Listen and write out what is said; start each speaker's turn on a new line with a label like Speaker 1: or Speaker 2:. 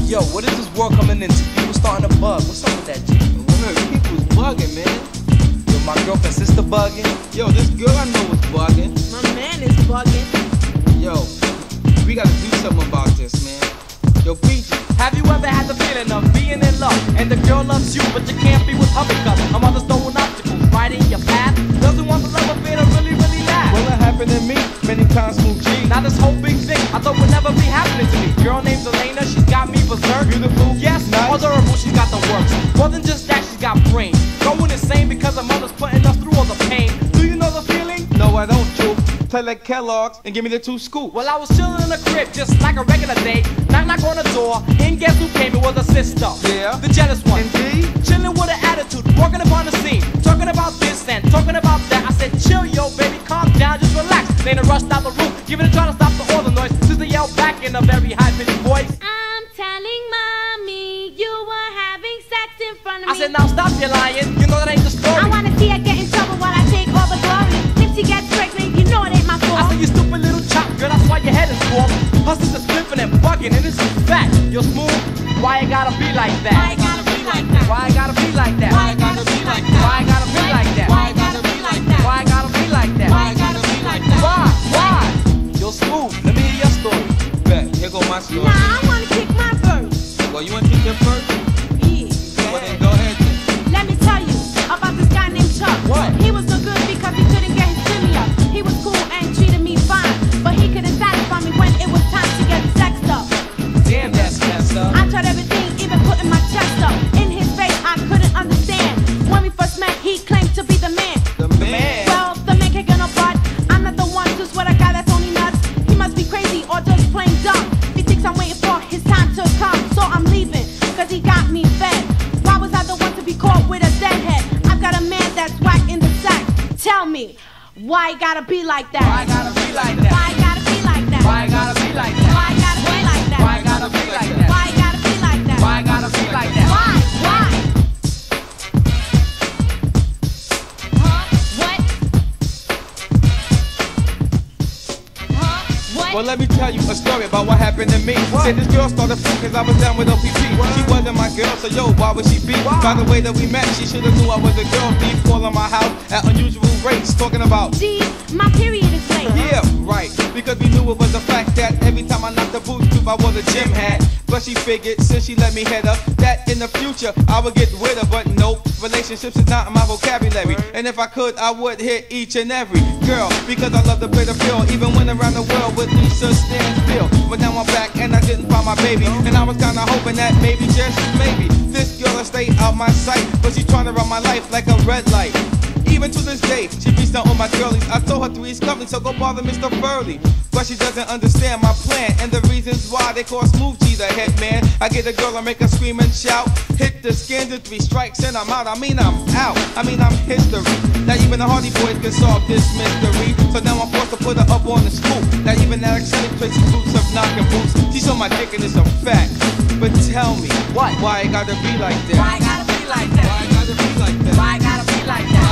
Speaker 1: Yo, what is this world coming into? People starting to bug. What's up with that, G?
Speaker 2: Word, people's bugging, man.
Speaker 1: Yo, my girlfriend's sister bugging.
Speaker 2: Yo, this girl I know is bugging.
Speaker 3: My man is bugging.
Speaker 2: Yo, we gotta do something about this, man. Yo, PG.
Speaker 1: Have you ever had the feeling of being in love and the girl loves you, but you can't be with her because her mother's throwing obstacles right in your path? Doesn't want the love affair to really last.
Speaker 2: Well, it happened to me many times, Smoove G.
Speaker 1: Now this whole big thing I thought would never be happening to me. Girl named Elena, she's got me berserk.
Speaker 2: Beautiful,
Speaker 1: yes,
Speaker 2: nice,
Speaker 1: adorable, she's got the works. More than just that, she's got brains. Going insane because her mother's putting us through all the pain. Do you know the feeling?
Speaker 2: No, I don't, Joe. Play like Kellogg's and give me the 2 scoops.
Speaker 1: Well, I was chilling in the crib just like a regular day. Knock knock on the door, and guess who came? It was a sister.
Speaker 2: Yeah,
Speaker 1: the jealous one.
Speaker 2: Indeed.
Speaker 1: Chilling with an attitude, walking upon the scene, talking about this and talking about that. I said, chill, yo, baby, calm down, just relax. Lena rushed out the room, giving a try to stop all the noise. Sister yelled back in a very high-pitched voice.
Speaker 3: I'm telling mommy you were having sex in front of me.
Speaker 1: I said, now stop your lying. You know that ain't the story.
Speaker 3: I wanna see her get in trouble while I take all the glory. If she gets pregnant, you know it ain't my fault.
Speaker 1: I said, you stupid little chop, girl, that's why your head is full. Her sister's flipping and bugging, and it's a fact. You're smooth, why you gotta be like that?
Speaker 3: Why you gotta be like that?
Speaker 1: Why you gotta be like that?
Speaker 3: Why you gotta be like that?
Speaker 1: Why you gotta be like that?
Speaker 3: Why you gotta be like that?
Speaker 1: Why you gotta be like that?
Speaker 3: Why you gotta be like that?
Speaker 1: Why? You're smooth, let me hear your story.
Speaker 2: Bet, here go my story.
Speaker 3: Nah, I wanna kick my verse.
Speaker 2: Well, you wanna kick your first?
Speaker 3: Yeah.
Speaker 2: Well, then go ahead then.
Speaker 3: Let me tell you about this guy named Chuck.
Speaker 1: What?
Speaker 3: He was so good because he couldn't get his jimmy up. He was cool and treated me fine, but he couldn't satisfy me when it was time to get sexed up.
Speaker 1: Damn, that's messed up.
Speaker 3: I tried everything, even putting my chest up. In his face, I couldn't understand. When we first met, he claimed to be the man.
Speaker 2: The man.
Speaker 3: Well, the man kicking a butt. I'm not the one to swear a guy that's only nuts. He must be crazy or just plain dumb. He thinks I'm waiting for his time to come, so I'm leaving, cause he got me fed. Why was I the one to be caught with a deadhead? I've got a man that's whack in the sack. Tell me, why you gotta be like that?
Speaker 1: Why you gotta be like that?
Speaker 3: Why you gotta be like that?
Speaker 1: Why you gotta be like that?
Speaker 3: Why you gotta be like that?
Speaker 1: Why you gotta be like that?
Speaker 3: Why you gotta be like that?
Speaker 1: Why you gotta be like that?
Speaker 3: Why? Why? Huh? What? Huh? What?
Speaker 2: Well, let me tell you a story about what happened to me. Said this girl started free cause I was down with OPP. She wasn't my girl, so yo, why would she be? By the way that we met, she should've knew I was a girl thief. Calling my house at unusual rates, talking about
Speaker 3: Gee, my period is late.
Speaker 2: yeah, right. Because we knew it was a fact that every time I knocked the boots tube, I wore the gym hat. But she figured, since she let me head up, that in the future I would get with her. But nope, relationships is not in my vocabulary. And if I could, I would hit each and every girl, because I love to play the field. Even when around the world with Lisa stand still. But now I'm back and I didn't find my baby. And I was kinda hoping that maybe, just maybe, this girl will stay out my sight. But she's trying to run my life like a red light. Even to this day, she beats down on my girlies. I told her 3's coming, so go bother Mr. Burley. But she doesn't understand my plan and the reasons why they call Smoove G the head man. I get a girl and make her scream and shout. Hit the skins in 3 strikes and I'm out. I mean I'm out. I mean I'm history. Now even the Hardy Boys can solve this mystery. So now I'm forced to put her up on the scoop. Now even that eccentric Tracy boots up knocking boots. She's on my dick and it's a fact. But tell me,
Speaker 1: What?
Speaker 2: Why it gotta be like that?
Speaker 1: Why you gotta be like that?
Speaker 2: Why it gotta be like that?
Speaker 1: Why you gotta be like that?